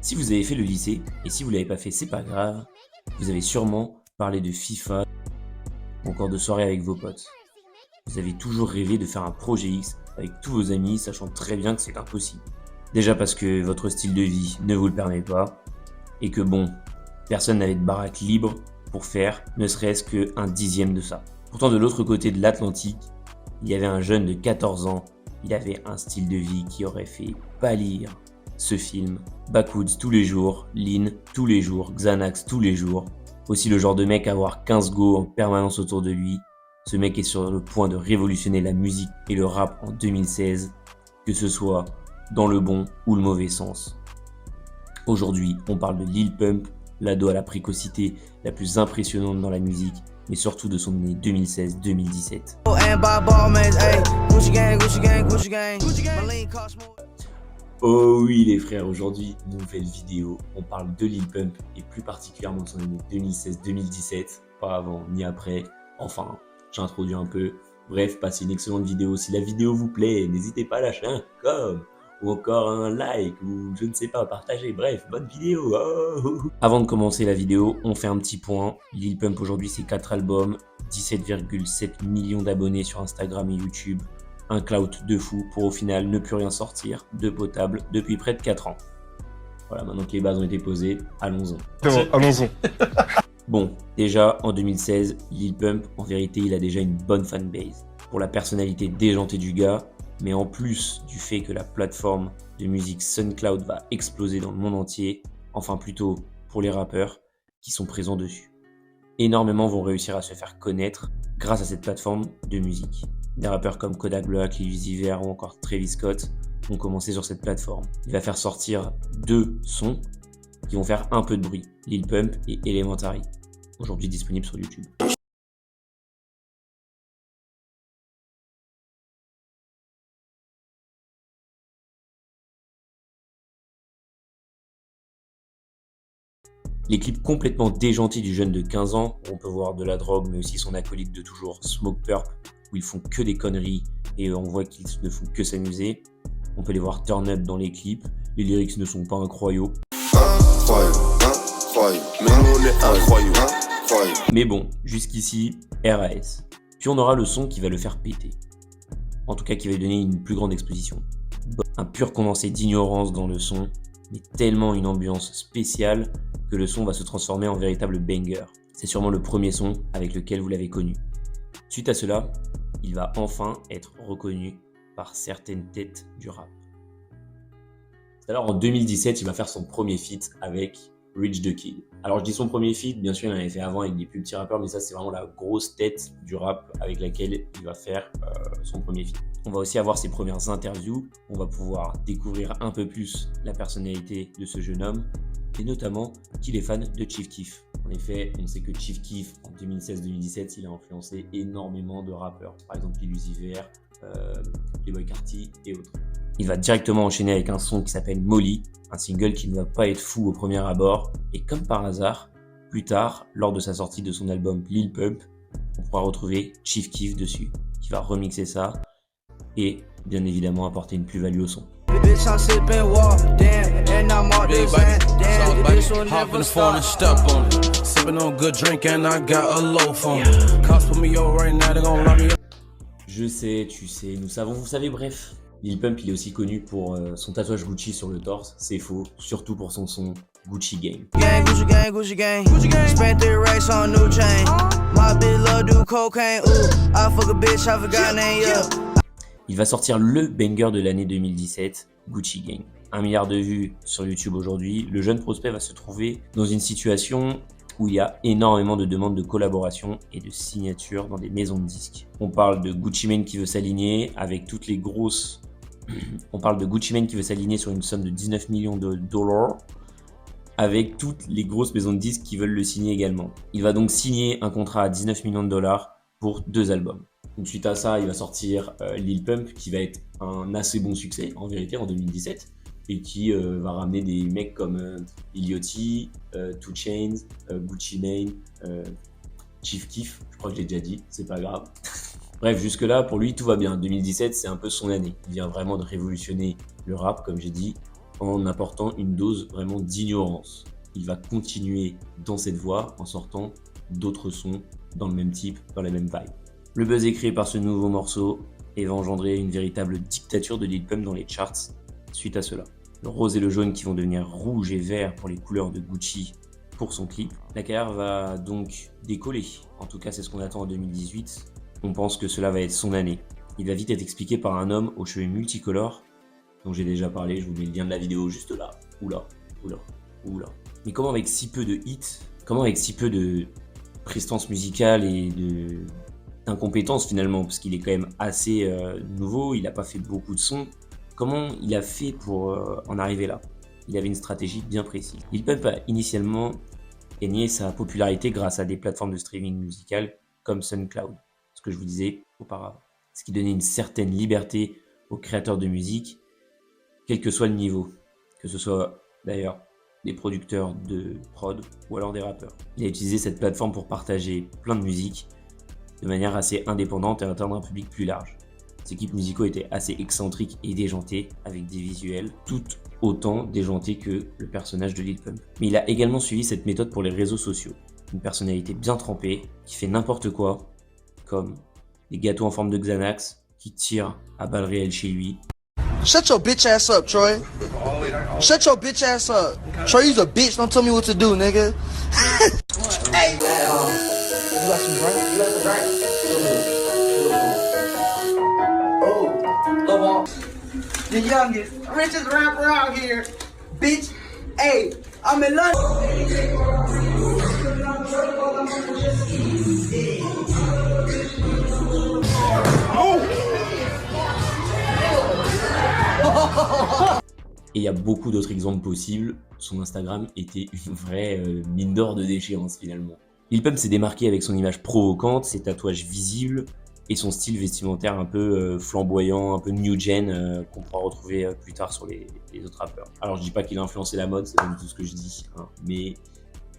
Si vous avez fait le lycée, et si vous l'avez pas fait, c'est pas grave, vous avez sûrement parlé de FIFA ou encore de soirée avec vos potes. Vous avez toujours rêvé de faire un projet X avec tous vos amis, sachant très bien que c'est impossible. Déjà parce que votre style de vie ne vous le permet pas, et que bon, personne n'avait de baraque libre pour faire ne serait-ce qu'un dixième de ça. Pourtant de l'autre côté de l'Atlantique, il y avait un jeune de 14 ans, il avait un style de vie qui aurait fait pâlir ce film. Backwoods tous les jours, Lean tous les jours, Xanax tous les jours. Aussi le genre de mec à avoir 15 go en permanence autour de lui. Ce mec est sur le point de révolutionner la musique et le rap en 2016, que ce soit dans le bon ou le mauvais sens. Aujourd'hui, on parle de Lil Pump, l'ado à la précocité la plus impressionnante dans la musique, mais surtout de son année 2016-2017. Oh oui les frères, aujourd'hui, nouvelle vidéo, on parle de Lil Pump et plus particulièrement de son année 2016-2017, pas avant ni après, enfin, j'introduis un peu. Bref, passez une excellente vidéo. Si la vidéo vous plaît, n'hésitez pas à lâcher un com ou encore un like ou je ne sais pas, partager. Bref, bonne vidéo. Oh. Avant de commencer la vidéo, on fait un petit point. Lil Pump aujourd'hui, c'est 4 albums, 17,7 millions d'abonnés sur Instagram et YouTube. Un clout de fou pour au final ne plus rien sortir de potable depuis près de 4 ans. Voilà, maintenant que les bases ont été posées, allons-en. Allons-en. Bon, déjà en 2016, Lil Pump, en vérité, il a déjà une bonne fanbase. Pour la personnalité déjantée du gars, mais en plus du fait que la plateforme de musique SoundCloud va exploser dans le monde entier, enfin plutôt pour les rappeurs qui sont présents dessus. Énormément vont réussir à se faire connaître grâce à cette plateforme de musique. Des rappeurs comme Kodak Black, Lil Uzi Vert ou encore Travis Scott ont commencé sur cette plateforme. Il va faire sortir 2 sons qui vont faire un peu de bruit, Lil Pump et Elementary, aujourd'hui disponibles sur YouTube. Les clips complètement déjantés du jeune de 15 ans, où on peut voir de la drogue, mais aussi son acolyte de toujours, Smoke Purp, où ils font que des conneries et on voit qu'ils ne font que s'amuser. On peut les voir turn up dans les clips, les lyrics ne sont pas incroyables. Mais bon, jusqu'ici, RAS. Puis on aura le son qui va le faire péter. En tout cas, qui va lui donner une plus grande exposition. Un pur condensé d'ignorance dans le son, mais tellement une ambiance spéciale que le son va se transformer en véritable banger. C'est sûrement le premier son avec lequel vous l'avez connu. Suite à cela, il va enfin être reconnu par certaines têtes du rap. C'est alors en 2017, il va faire son premier feat avec Rich the Kid. Alors je dis son premier feat, bien sûr il en avait fait avant avec des plus petits rappeurs, mais ça c'est vraiment la grosse tête du rap avec laquelle il va faire son premier feat. On va aussi avoir ses premières interviews, on va pouvoir découvrir un peu plus la personnalité de ce jeune homme, et notamment qu'il est fan de Chief Keef. En effet, on sait que Chief Keef, en 2016-2017, il a influencé énormément de rappeurs, par exemple Lil Uzi Vert, Playboi Carti et autres. Il va directement enchaîner avec un son qui s'appelle Molly, un single qui ne va pas être fou au premier abord, et comme par hasard, plus tard, lors de sa sortie de son album Lil Pump, on pourra retrouver Chief Keef dessus, qui va remixer ça, et bien évidemment apporter une plus-value au son. Je sais, tu sais, nous savons, vous savez, bref. Lil Pump, il est aussi connu pour son tatouage Gucci sur le torse, c'est faux, surtout pour son son Gucci Gang. Il va sortir le banger de l'année 2017, Gucci Gang. 1 milliard de vues sur YouTube aujourd'hui, le jeune prospect va se trouver dans une situation où il y a énormément de demandes de collaboration et de signatures dans des maisons de disques. On parle de Gucci Mane qui veut s'aligner avec toutes les grosses... On parle de Gucci Mane qui veut s'aligner sur une somme de 19 millions de dollars avec toutes les grosses maisons de disques qui veulent le signer également. Il va donc signer un contrat à 19 millions de dollars pour 2 albums. Donc suite à ça, il va sortir Lil Pump qui va être un assez bon succès en vérité en 2017 et qui va ramener des mecs comme Lil Yachty, 2 Chainz, Gucci Mane, Chief Keef, je crois que je l'ai déjà dit, c'est pas grave. Bref, jusque-là, pour lui, tout va bien. 2017, c'est un peu son année. Il vient vraiment de révolutionner le rap, comme j'ai dit. en apportant une dose vraiment d'ignorance. Il va continuer dans cette voie en sortant d'autres sons dans le même type, dans la même vibe. Le buzz est créé par ce nouveau morceau et va engendrer une véritable dictature de Lil Pump dans les charts suite à cela. Le rose et le jaune qui vont devenir rouge et vert pour les couleurs de Gucci pour son clip. La carrière va donc décoller, en tout cas c'est ce qu'on attend en 2018. On pense que cela va être son année. Il va vite être expliqué par un homme aux cheveux multicolores dont j'ai déjà parlé, je vous mets le lien de la vidéo juste là. Oula. Mais comment avec si peu de hits, comment avec si peu de prestance musicale et d'incompétence finalement, parce qu'il est quand même assez nouveau, il n'a pas fait beaucoup de sons, comment il a fait pour en arriver là? Il avait une stratégie bien précise. Lil Pump a initialement gagné sa popularité grâce à des plateformes de streaming musical comme SoundCloud, ce que je vous disais auparavant, ce qui donnait une certaine liberté aux créateurs de musique, quel que soit le niveau, que ce soit d'ailleurs des producteurs de prod ou alors des rappeurs. Il a utilisé cette plateforme pour partager plein de musique de manière assez indépendante et atteindre un public plus large. Ses clips musicaux étaient assez excentriques et déjantés, avec des visuels tout autant déjantés que le personnage de Lil Pump. Mais il a également suivi cette méthode pour les réseaux sociaux. Une personnalité bien trempée, qui fait n'importe quoi, comme des gâteaux en forme de Xanax, qui tirent à balles réelles chez lui. Shut your bitch ass up, Troy. Shut your bitch ass up. Troy, you's a bitch. Don't tell me what to do, nigga. Hey, you got some drink? You got some drink? Oh, the youngest, richest rapper out here, bitch. Hey, I'm in London. Et il y a beaucoup d'autres exemples possibles. Son Instagram était une vraie mine d'or de déchéance finalement. Lil Pump s'est démarqué avec son image provocante, ses tatouages visibles et son style vestimentaire un peu flamboyant, un peu new gen qu'on pourra retrouver plus tard sur les autres rappeurs. Alors je dis pas qu'il a influencé la mode, c'est pas du tout ce que je dis, hein, mais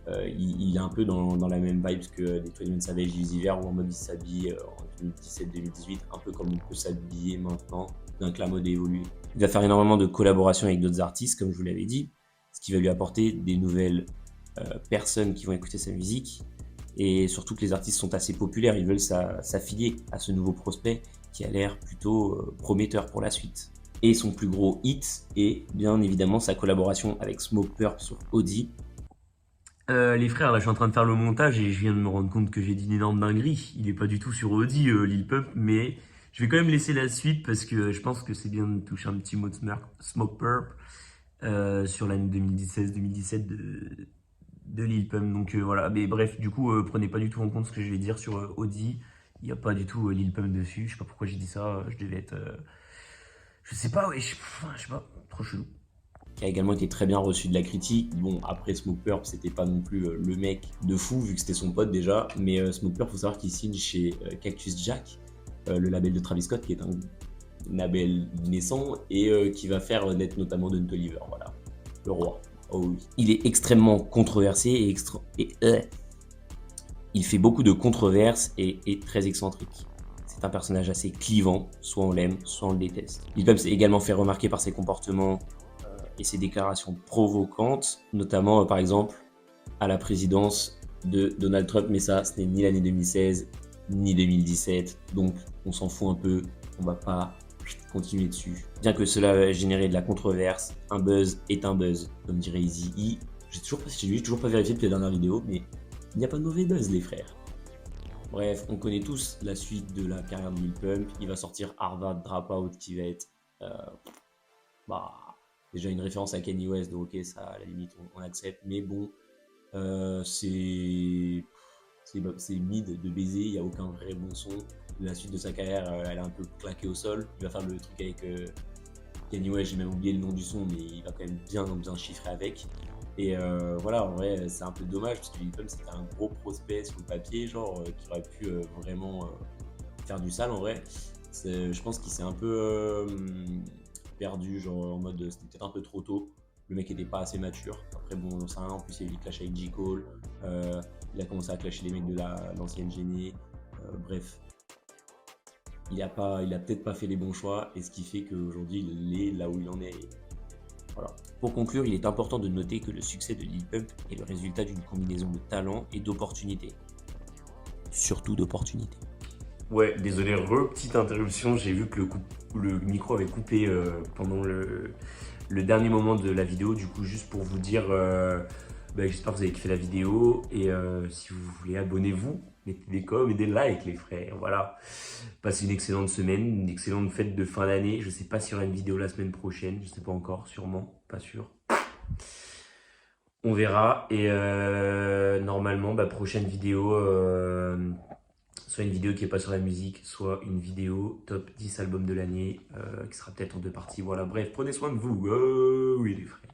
il est un peu dans la même vibe que les 21 Savage du hiver où en mode il s'habille en 2017-2018, un peu comme on peut s'habiller maintenant, bien que la mode ait évolué. Il va faire énormément de collaborations avec d'autres artistes, comme je vous l'avais dit, ce qui va lui apporter des nouvelles personnes qui vont écouter sa musique, et surtout que les artistes sont assez populaires, ils veulent s'affilier à ce nouveau prospect qui a l'air plutôt prometteur pour la suite. Et son plus gros hit est bien évidemment sa collaboration avec Smokepurpp sur Audi. Les frères, là je suis en train de faire le montage et je viens de me rendre compte que j'ai dit une énorme dinguerie. Il est pas du tout sur Audi, Lil Pump, mais je vais quand même laisser la suite parce que je pense que c'est bien de toucher un petit mot de Smokepurpp sur l'année 2016-2017 de Lil Pump. Donc voilà, mais bref, du coup, prenez pas du tout en compte ce que je vais dire sur Audi. Il n'y a pas du tout Lil Pump dessus. Je sais pas pourquoi j'ai dit ça. Je devais être. Je sais pas, ouais, je sais pas, trop chelou. Qui a également été très bien reçu de la critique. Bon, après Smokepurpp, c'était pas non plus le mec de fou, vu que c'était son pote déjà. Mais Smokepurpp, faut savoir qu'il signe chez Cactus Jack, le label de Travis Scott, qui est un label naissant et qui va faire naître notamment Don Toliver, voilà, le roi. Oh oui. Il est extrêmement controversé il fait beaucoup de controverses et est très excentrique. C'est un personnage assez clivant, soit on l'aime, soit on le déteste. Lil Pump s'est également fait remarquer par ses comportements et ses déclarations provocantes, notamment par exemple à la présidence de Donald Trump, mais ça, ce n'est ni l'année 2016 ni 2017, donc on s'en fout un peu, on va pas continuer dessus. Bien que cela a généré de la controverse, un buzz est un buzz, comme dirait Eazy-E. J'ai toujours pas vérifié depuis la dernière vidéo, mais il n'y a pas de mauvais buzz les frères. Bref, on connaît tous la suite de la carrière de Lil Pump, il va sortir Harvard Dropout qui va être déjà une référence à Kanye West, donc ok, ça à la limite on accepte, mais bon, c'est mid de baiser, il n'y a aucun vrai bon son. La suite de sa carrière, elle est un peu claquée au sol. Il va faire le truc avec Kanye West, j'ai même oublié le nom du son, mais il va quand même bien chiffrer avec. Et voilà, en vrai, c'est un peu dommage parce que Lil Pump c'était un gros prospect sur le papier, genre qui aurait pu vraiment faire du sale en vrai. Je pense qu'il s'est un peu perdu, genre en mode c'était peut-être un peu trop tôt. Le mec était pas assez mature. Après, bon, on sait rien. En plus, il y a eu des clashs avec J. Cole. Il a commencé à clasher les mecs de l'ancienne génie. Bref, il a peut-être pas fait les bons choix. Et ce qui fait qu'aujourd'hui, il est là où il en est. Voilà. Pour conclure, il est important de noter que le succès de Lil Pump est le résultat d'une combinaison de talent et d'opportunités. Surtout d'opportunités. Ouais, désolé, petite interruption, j'ai vu que le micro avait coupé pendant le dernier moment de la vidéo, du coup juste pour vous dire, j'espère que vous avez kiffé la vidéo, et si vous voulez, abonnez-vous, mettez des coms et des likes les frères, voilà. Passez une excellente semaine, une excellente fête de fin d'année, je sais pas s'il y aura une vidéo la semaine prochaine, je sais pas encore, sûrement, pas sûr. On verra, et normalement, prochaine vidéo, soit une vidéo qui est pas sur la musique, soit une vidéo top 10 albums de l'année, qui sera peut-être en 2 parties. Voilà, bref, prenez soin de vous. Oui les frères.